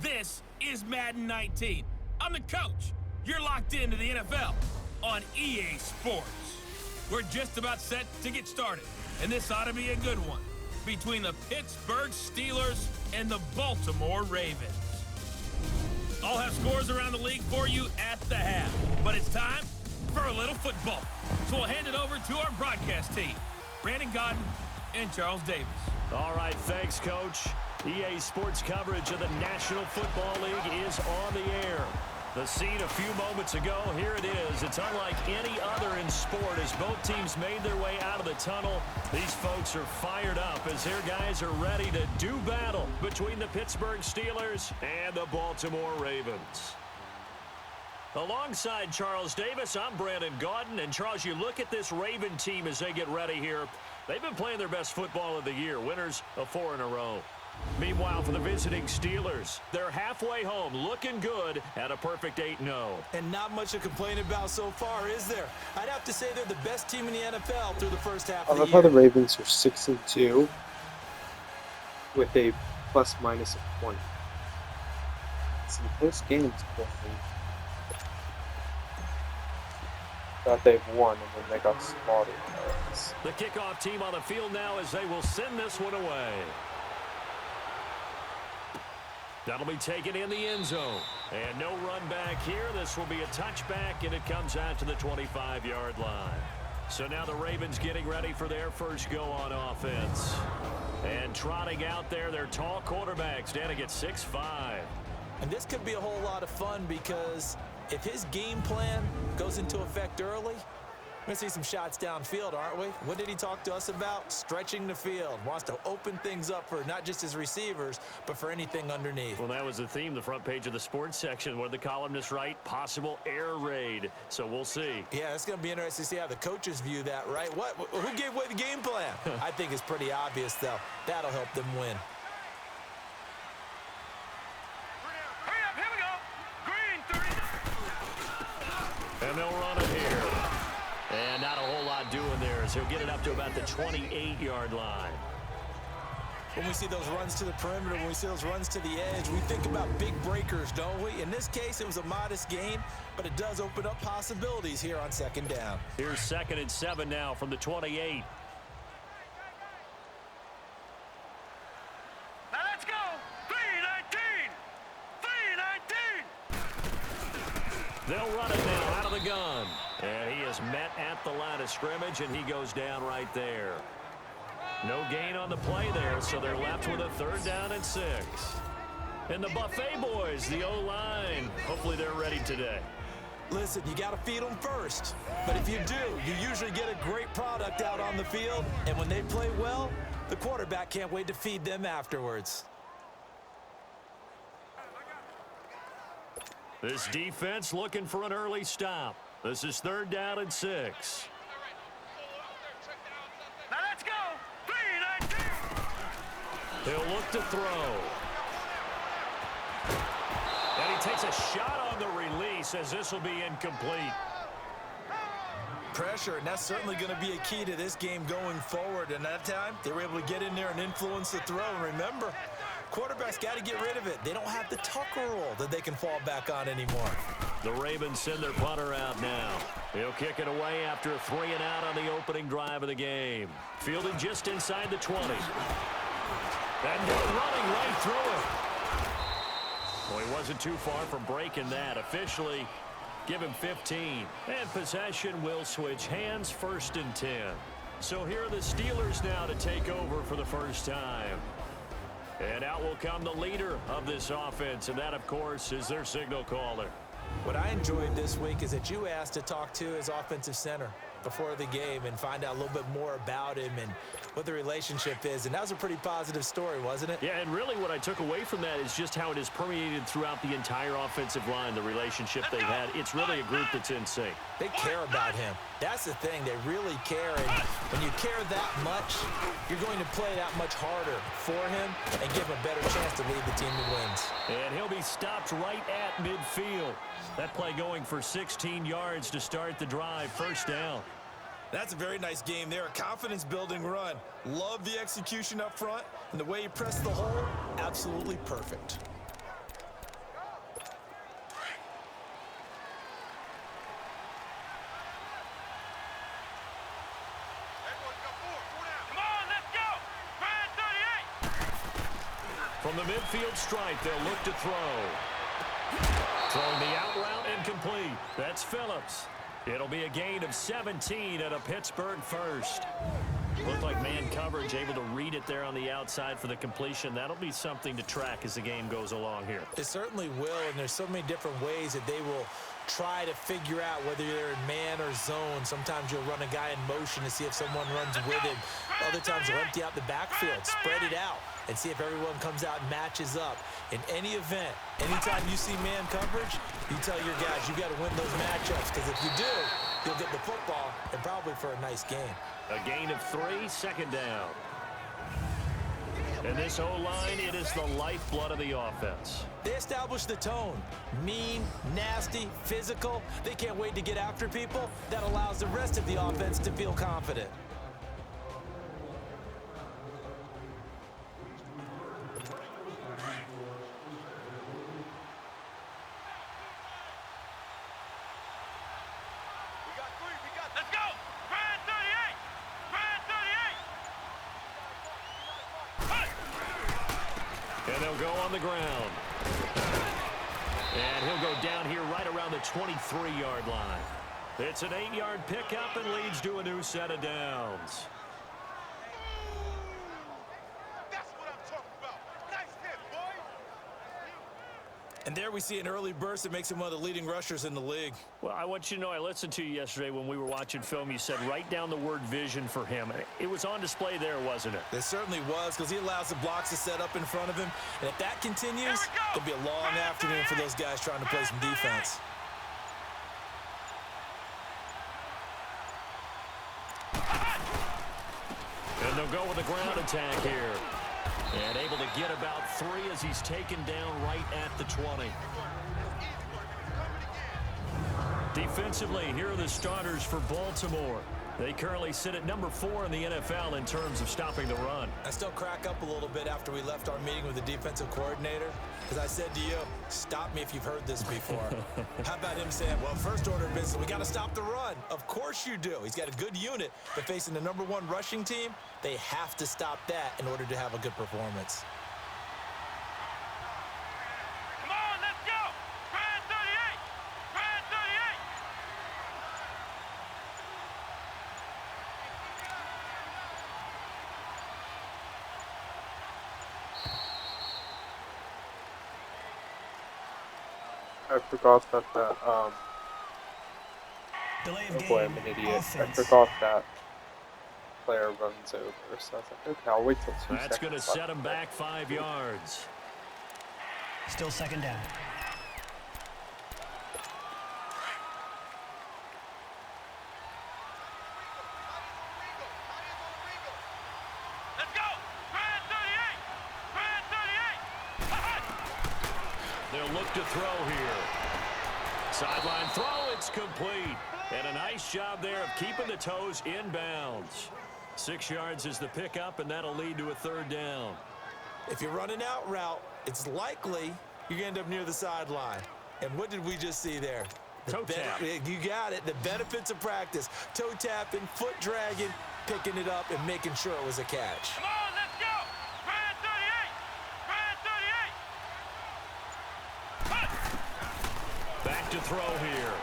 This is Madden 19. I'm the coach. You're locked into the NFL on EA Sports. We're just about set to get started, and this ought to be a good one between the Pittsburgh Steelers and the Baltimore Ravens. I'll have scores around the league for you at the half, but it's time for a little football. So we'll hand it over to our broadcast team, Brandon Godden and Charles Davis. All right, thanks, Coach. EA Sports coverage of the National Football League is on the air. The scene a few moments ago, here it is. It's unlike any other in sport as both teams made their way out of the tunnel. These folks are fired up as their guys are ready to do battle between the Pittsburgh Steelers and the Baltimore Ravens. Alongside Charles Davis, I'm Brandon Godden. And Charles, you look at this Raven team as they get ready here. They've been playing their best football of the year, winners of 4 in a row. Meanwhile, for the visiting Steelers, they're halfway home, looking good at a perfect 8-0. And not much to complain about so far, is there? I'd have to say they're the best team in the NFL through the first half of the year. I love how the Ravens are 6-2 with a plus-minus of 20. Some close games, that they've won, and then they got slaughtered. The kickoff team on the field now as they will send this one away. That'll be taken in the end zone. And no run back here. This will be a touchback, and it comes out to the 25-yard line. So now the Ravens getting ready for their first go on offense. And trotting out there, their tall quarterback standing at 6'5". And this could be a whole lot of fun because if his game plan goes into effect early, we're going to see some shots downfield, aren't we? What did he talk to us about? Stretching the field. Wants to open things up for not just his receivers, but for anything underneath. Well, that was the theme, the front page of the sports section. What did the columnists write? Possible air raid. So we'll see. Yeah, it's going to be interesting to see how the coaches view that, right? Who gave away the game plan? I think it's pretty obvious, though. That'll help them win. Here we go. Green 30. And they'll run it here. And not a whole lot doing there as he'll get it up to about the 28-yard line. When we see those runs to the perimeter, when we see those runs to the edge, we think about big breakers, don't we? In this case, it was a modest gain, but it does open up possibilities here on second down. Here's 2nd and 7 now from the 28. Now let's go. 3-19. 3-19. They'll run it now out of the gun. And he is met at the line of scrimmage, and he goes down right there. No gain on the play there, so they're left with a 3rd down and 6. And the Buffet boys, the O-line, hopefully they're ready today. Listen, you got to feed them first. But if you do, you usually get a great product out on the field. And when they play well, the quarterback can't wait to feed them afterwards. This defense looking for an early stop. This is 3rd down and 6. Now let's go. 3-19. He'll look to throw. And he takes a shot on the release as this will be incomplete. Pressure, and that's certainly going to be a key to this game going forward. And that time, they were able to get in there and influence the throw. And remember, quarterbacks got to get rid of it. They don't have the Tucker roll that they can fall back on anymore. The Ravens send their punter out now. He'll kick it away after a 3 and out on the opening drive of the game. Fielded just inside the 20. And running right through it. Well, he wasn't too far from breaking that. Officially, give him 15. And possession will switch hands, 1st and 10. So here are the Steelers now to take over for the first time. And out will come the leader of this offense, and that, of course, is their signal caller. What I enjoyed this week is that you asked to talk to his offensive center. before the game and find out a little bit more about him and what the relationship is. And that was a pretty positive story, wasn't it? Yeah, and really what I took away from that is just how it is permeated throughout the entire offensive line, the relationship they've had. It's really a group that's in sync. They care about him. That's the thing. They really care. And when you care that much, you're going to play that much harder for him and give him a better chance to lead the team to wins. And he'll be stopped right at midfield. That play going for 16 yards to start the drive. First down. That's a very nice game there. A confidence-building run. Love the execution up front. And the way he pressed the hole, absolutely perfect. Come on, let's go. Brad 38. From the midfield stripe, they'll look to throw. Throwing the out route and complete. That's Phillips. It'll be a gain of 17 at a Pittsburgh first. Looked like man coverage, able to read it there on the outside for the completion. That'll be something to track as the game goes along here. It certainly will, and there's so many different ways that they will try to figure out whether you're in man or zone. Sometimes you'll run a guy in motion to see if someone runs with him. Other times you'll empty out the backfield, spread it out, and see if everyone comes out and matches up. In any event, anytime you see man coverage, you tell your guys you got to win those matchups, because if you do, you'll get the football and probably for a nice game. A gain of 3, second down. And this O-line, it is the lifeblood of the offense. They establish the tone. Mean, nasty, physical. They can't wait to get after people. That allows the rest of the offense to feel confident. Let's go. Brad 38. Brad 38. And they'll go on the ground. And he'll go down here right around the 23-yard line. It's an 8-yard pickup and leads to a new set of downs. That's what I'm talking about. Nice hit, boy. And there we see an early burst that makes him one of the leading rushers in the league. Well, I want you to know, I listened to you yesterday when we were watching film. You said write down the word vision for him. It was on display there, wasn't it? It certainly was, because he allows the blocks to set up in front of him. And if that continues, it'll be a long afternoon for those guys trying to play some defense. And they'll go with a ground attack here. And able to get about 3 as he's taken down right at the 20. Defensively, here are the starters for Baltimore. They currently sit at number 4 in the NFL in terms of stopping the run. I still crack up a little bit after we left our meeting with the defensive coordinator, because I said to you, stop me if you've heard this before. How about him saying, well, first order of business, we got to stop the run. Of course you do. He's got a good unit, but facing the #1 rushing team, they have to stop that in order to have a good performance. Come on, let's go. Brad 38. Brad 38. I forgot that Delay of oh game. boy, I'm an idiot. I Offense. forgot that player runs over, so I was like, okay, I'll wait till 2 seconds. That's going to set him back 5 yards. Still second down. Let's go. Brad 38. Brad 38. They'll look to throw here. Sideline throw, it's complete. And a nice job there of keeping the toes in bounds. 6 yards is the pickup, and that'll lead to a 3rd down. If you're running out route, it's likely you're going to end up near the sideline. And what did we just see there? Toe tap. You got it. The benefits of practice. Toe tapping, foot dragging, picking it up, and making sure it was a catch. Come on, let's go. Brad 38. Brad 38. Back to throw here.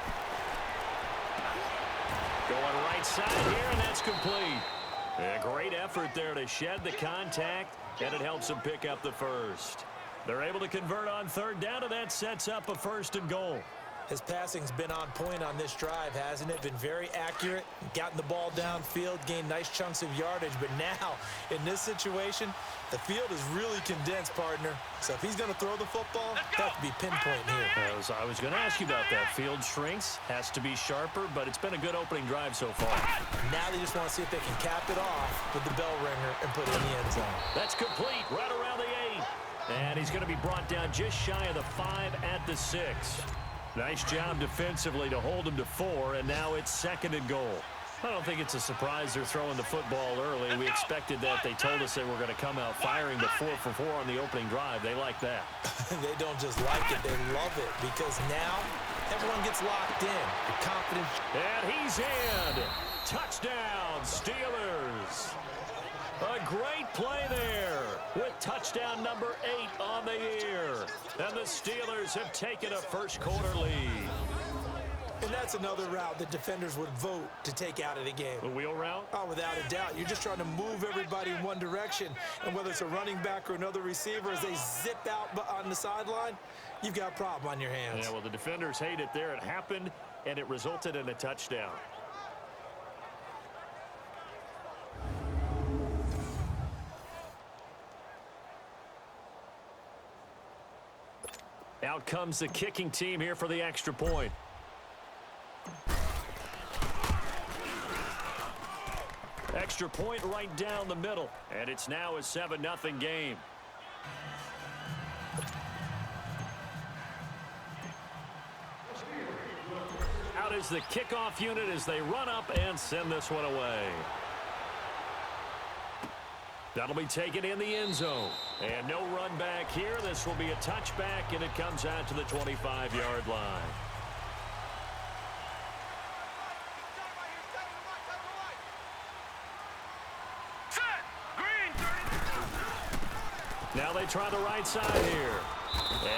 Going right side here, and that's complete. A great effort there to shed the contact, and it helps them pick up the first. They're able to convert on 3rd down, and that sets up a 1st and goal. His passing's been on point on this drive, hasn't it? Been very accurate, gotten the ball downfield, gained nice chunks of yardage. But now, in this situation, the field is really condensed, partner. So if he's going to throw the football, that could be pinpoint here. I was going to ask you about that. Field shrinks, has to be sharper, but it's been a good opening drive so far. Now they just want to see if they can cap it off with the bell ringer and put it in the end zone. That's complete, right around the 8. And he's going to be brought down just shy of the 5 at the 6. Nice job defensively to hold him to 4, and now it's 2nd and goal. I don't think it's a surprise they're throwing the football early. We expected that. They told us they were going to come out firing, but 4 for 4 on the opening drive. They like that. They don't just like it, they love it, because now everyone gets locked in. The confidence. And he's in. Touchdown, Steelers. A great play there with touchdown number 8 on the year. And the Steelers have taken a first-quarter lead. And that's another route that defenders would vote to take out of the game. The wheel route? Oh, without a doubt. You're just trying to move everybody in one direction. And whether it's a running back or another receiver, as they zip out on the sideline, you've got a problem on your hands. Yeah, well, the defenders hate it there. It happened, and it resulted in a touchdown. Out comes the kicking team here for the extra point. Extra point right down the middle, and it's now a 7-0 game. Out is the kickoff unit as they run up and send this one away. That'll be taken in the end zone. And no run back here. This will be a touchback, and it comes out to the 25-yard line. Now they try the right side here.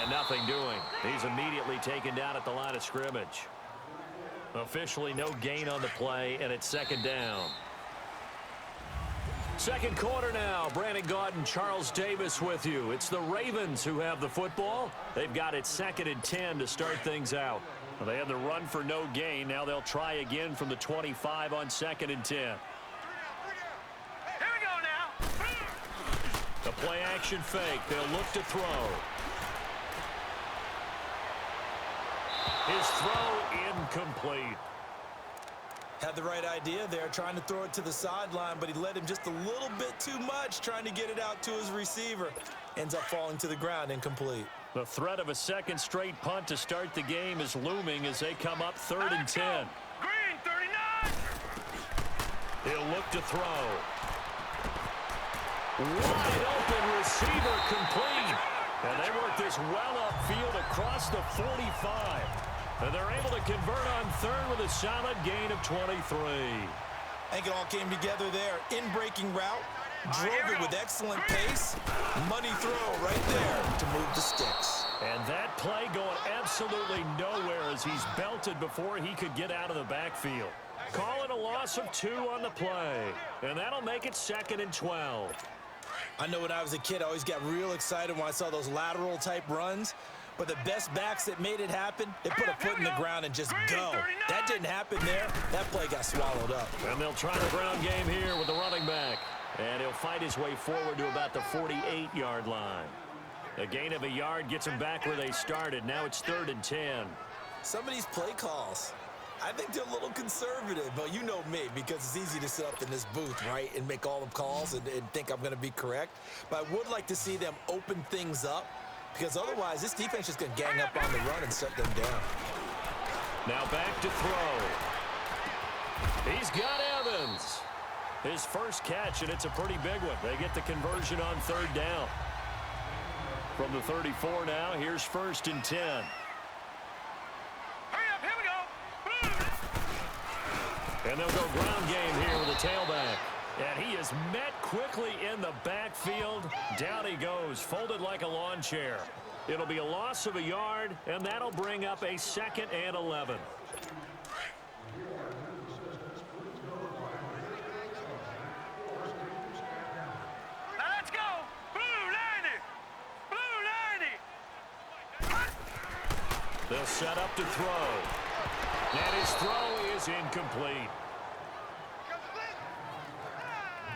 And nothing doing. He's immediately taken down at the line of scrimmage. Officially no gain on the play, and it's 2nd down. Second quarter now. Brandon Gaudin, Charles Davis with you. It's the Ravens who have the football. They've got it 2nd and 10 to start things out. Well, they had the run for no gain. Now they'll try again from the 25 on 2nd and 10. Here we go now. The play action fake. They'll look to throw. His throw incomplete. Had the right idea there, trying to throw it to the sideline, but he led him just a little bit too much, trying to get it out to his receiver. Ends up falling to the ground, incomplete. The threat of a second straight punt to start the game is looming as they come up 3rd and 10. Green 39. He'll look to throw. Wide open receiver complete. And they work this well upfield across the 45. And they're able to convert on 3rd with a solid gain of 23. I think it all came together there. In-breaking route, drove it with excellent pace. Money throw right there to move the sticks. And that play going absolutely nowhere as he's belted before he could get out of the backfield. Call it a loss of 2 on the play. And that'll make it 2nd and 12. I know when I was a kid, I always got real excited when I saw those lateral type runs. But the best backs that made it happen, they put a foot in the ground and just go. That didn't happen there. That play got swallowed up. And they'll try the ground game here with the running back. And he'll fight his way forward to about the 48-yard line. A gain of a yard gets him back where they started. Now it's 3rd and 10. Some of these play calls, I think they're a little conservative. But you know me, because it's easy to sit up in this booth, right, and make all the calls and think I'm going to be correct. But I would like to see them open things up. Because otherwise, this defense is going to gang up on the run and shut them down. Now back to throw. He's got Evans. His first catch, and it's a pretty big one. They get the conversion on 3rd down. From the 34 now, here's 1st and 10. Hurry up, here we go. And they'll go ground game here with a tailback. And he is met quickly in the backfield. Down he goes, folded like a lawn chair. It'll be a loss of a yard, and that'll bring up a 2nd and 11. Now let's go. Blue 90. Blue 90. They'll set up to throw. And his throw is incomplete.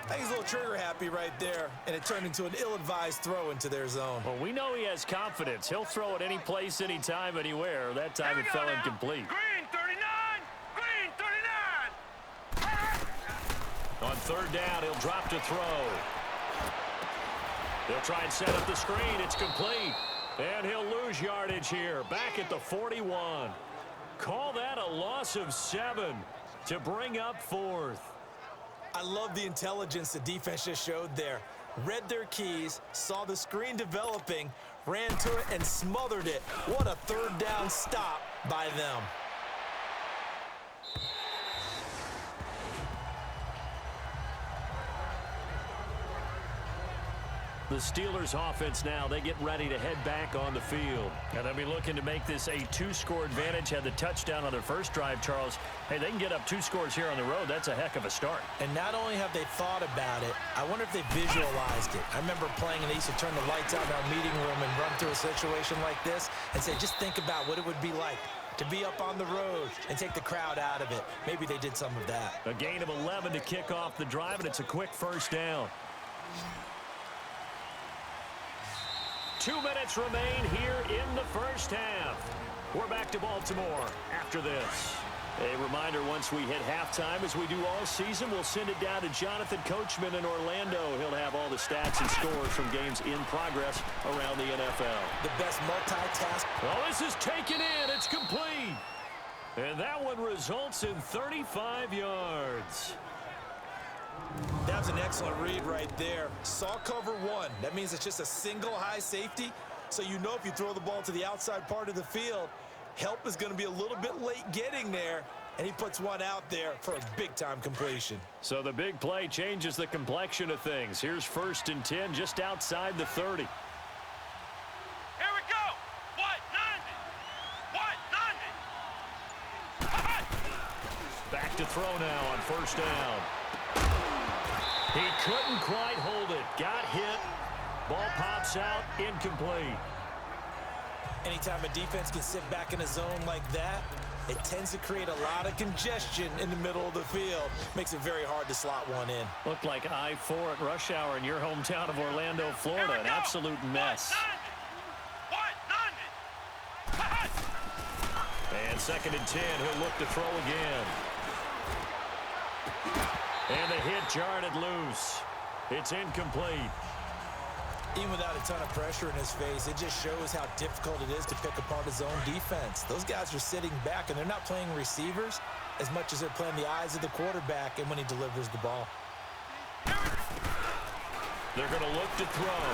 I think he's a little trigger happy right there, and it turned into an ill-advised throw into their zone. Well, we know he has confidence. He'll throw it any place, anytime, anywhere. That time it fell incomplete. Green 39! Green 39! On third down, he'll drop to throw. They'll try and set up the screen. It's complete. And he'll lose yardage here. Back at the 41. Call that a loss of 7 to bring up 4th. I love the intelligence the defense just showed there. Read their keys, saw the screen developing, ran to it, and smothered it. What a third down stop by them. The Steelers offense now, they get ready to head back on the field. And they'll be looking to make this a 2-score advantage. Had the touchdown on their first drive, Charles. Hey, they can get up 2 scores here on the road. That's a heck of a start. And not only have they thought about it, I wonder if they visualized it. I remember playing and they used to turn the lights out in our meeting room and run through a situation like this and say, just think about what it would be like to be up on the road and take the crowd out of it. Maybe they did some of that. A gain of 11 to kick off the drive, and it's a quick first down. 2 minutes remain here in the first half. We're back to Baltimore after this. A reminder, once we hit halftime, as we do all season, we'll send it down to Jonathan Coachman in Orlando. He'll have all the stats and scores from games in progress around the NFL. The best multitask. Well, this is taken in. It's complete. And that one results in 35 yards. That was an excellent read right there. Saw cover 1. That means it's just a single high safety. So you know if you throw the ball to the outside part of the field, help is going to be a little bit late getting there. And he puts one out there for a big-time completion. So the big play changes the complexion of things. Here's 1st and 10 just outside the 30. Here we go! What? 90! What? 90! Back to throw now on first down. He couldn't quite hold it. Got hit. Ball pops out. Incomplete. Anytime a defense can sit back in a zone like that, it tends to create a lot of congestion in the middle of the field. Makes it very hard to slot one in. Looked like I-4 at rush hour in your hometown of Orlando, Florida. An absolute mess. What? 90! And 2nd and 10. He'll look to throw again. And the hit jarred it loose. It's incomplete. Even without a ton of pressure in his face, it just shows how difficult it is to pick apart his own defense. Those guys are sitting back, and they're not playing receivers as much as they're playing the eyes of the quarterback and when he delivers the ball. They're going to look to throw.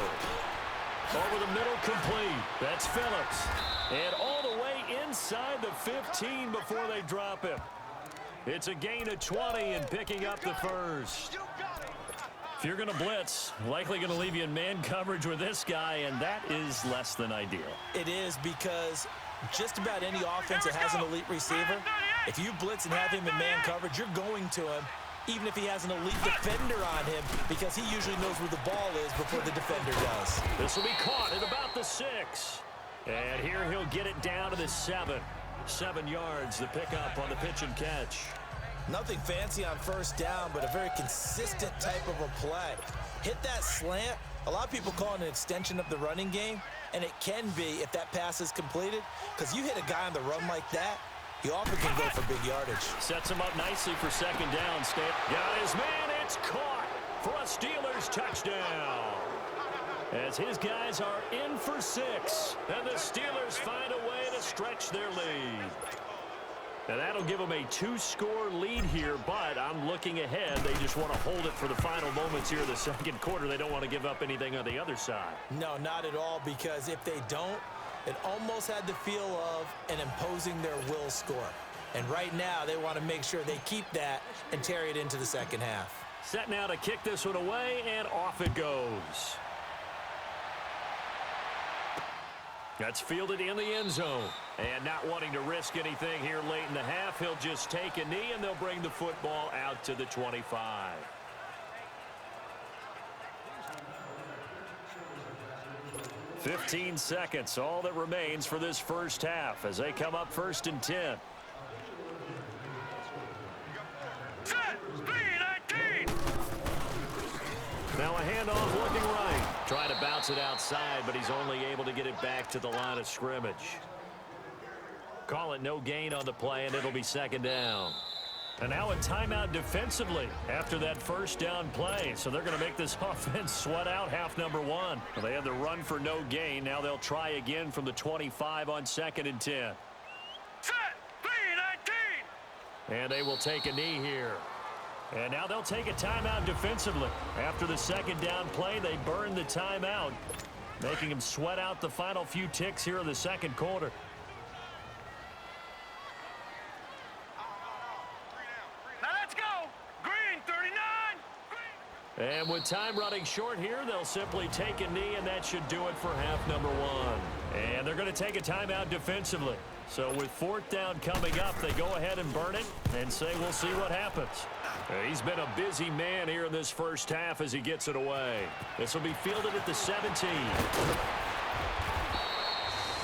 Over the middle, complete. That's Phillips. And all the way inside the 15 before they drop him. It's a gain of 20 and picking up the first. If you're going to blitz, likely going to leave you in man coverage with this guy, and that is less than ideal. It is, because just about any offense that has an elite receiver, if you blitz and have him in man coverage, you're going to him, even if he has an elite defender on him, because he usually knows where the ball is before the defender does. This will be caught at about the 6. And here he'll get it down to the 7. 7 yards, the pickup on the pitch and catch. Nothing fancy on first down, but a very consistent type of a play. Hit that slant. A lot of people call it an extension of the running game, and it can be if that pass is completed, because you hit a guy on the run like that, he often can go for big yardage. Sets him up nicely for 2nd down. Got his man. It's caught for a Steelers touchdown. As his guys are in for 6, and the Steelers find a way to stretch their lead. And that'll give them a 2-score lead here, but I'm looking ahead. They just want to hold it for the final moments here of the 2nd quarter. They don't want to give up anything on the other side. No, not at all, because if they don't, it almost had the feel of an imposing their will score. And right now, they want to make sure they keep that and carry it into the 2nd half. Set now to kick this one away, and off it goes. That's fielded in the end zone. And not wanting to risk anything here late in the half, he'll just take a knee, and they'll bring the football out to the 25. 15 seconds, all that remains for this first half as they come up 1st and 10. Set. 3-19. Now a handoff looking right. Trying to bounce it outside, but he's only able to get it back to the line of scrimmage. Call it no gain on the play, and it'll be 2nd down. And now a timeout defensively after that first down play. So they're going to make this offense sweat out half number 1. Well, they had the run for no gain. Now they'll try again from the 25 on 2nd and 10. Set. 3-19. And they will take a knee here. And now they'll take a timeout defensively. After the 2nd down play, they burn the timeout, making them sweat out the final few ticks here in the 2nd quarter. Now let's go. Green 39. Green. And with time running short here, they'll simply take a knee, and that should do it for half number 1. And they're going to take a timeout defensively. So with 4th down coming up, they go ahead and burn it and say we'll see what happens. He's been a busy man here in this first half as he gets it away. This will be fielded at the 17.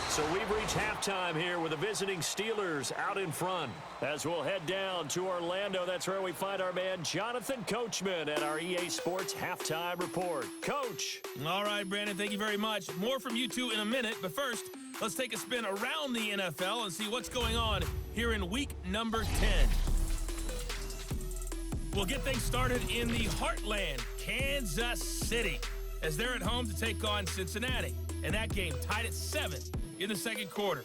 So we've reached halftime here with the visiting Steelers out in front. As we'll head down to Orlando, that's where we find our man Jonathan Coachman at our EA Sports Halftime Report. Coach. All right, Brandon, thank you very much. More from you two in a minute, but first, let's take a spin around the NFL and see what's going on here in week number 10. We'll get things started in the heartland, Kansas City, as they're at home to take on Cincinnati. And that game tied at 7 in the 2nd quarter.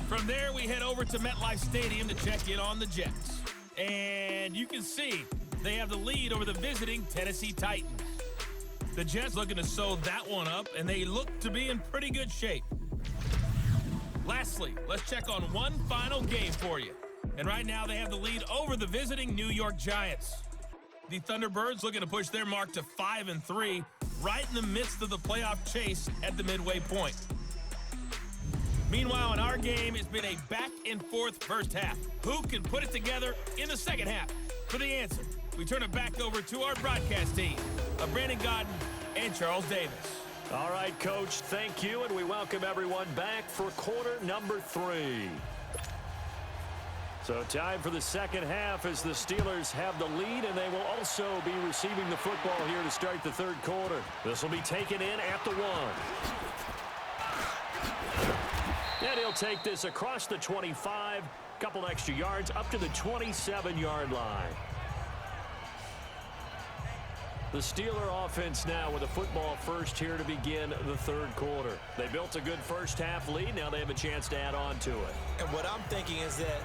From there, we head over to MetLife Stadium to check in on the Jets. And you can see they have the lead over the visiting Tennessee Titans. The Jets looking to sew that one up, and they look to be in pretty good shape. Lastly, let's check on one final game for you. And right now, they have the lead over the visiting New York Giants. The Thunderbirds looking to push their mark to 5-3, right in the midst of the playoff chase at the midway point. Meanwhile, in our game, it's been a back-and-forth first half. Who can put it together in the 2nd half? For the answer, we turn it back over to our broadcast team of Brandon Godden and Charles Davis. All right, Coach, thank you, and we welcome everyone back for quarter number 3. So time for the 2nd half as the Steelers have the lead, and they will also be receiving the football here to start the 3rd quarter. This will be taken in at the 1. And he'll take this across the 25, couple extra yards up to the 27-yard line. The Steeler offense now with a football first here to begin the 3rd quarter. They built a good first half lead. Now they have a chance to add on to it. And what I'm thinking is that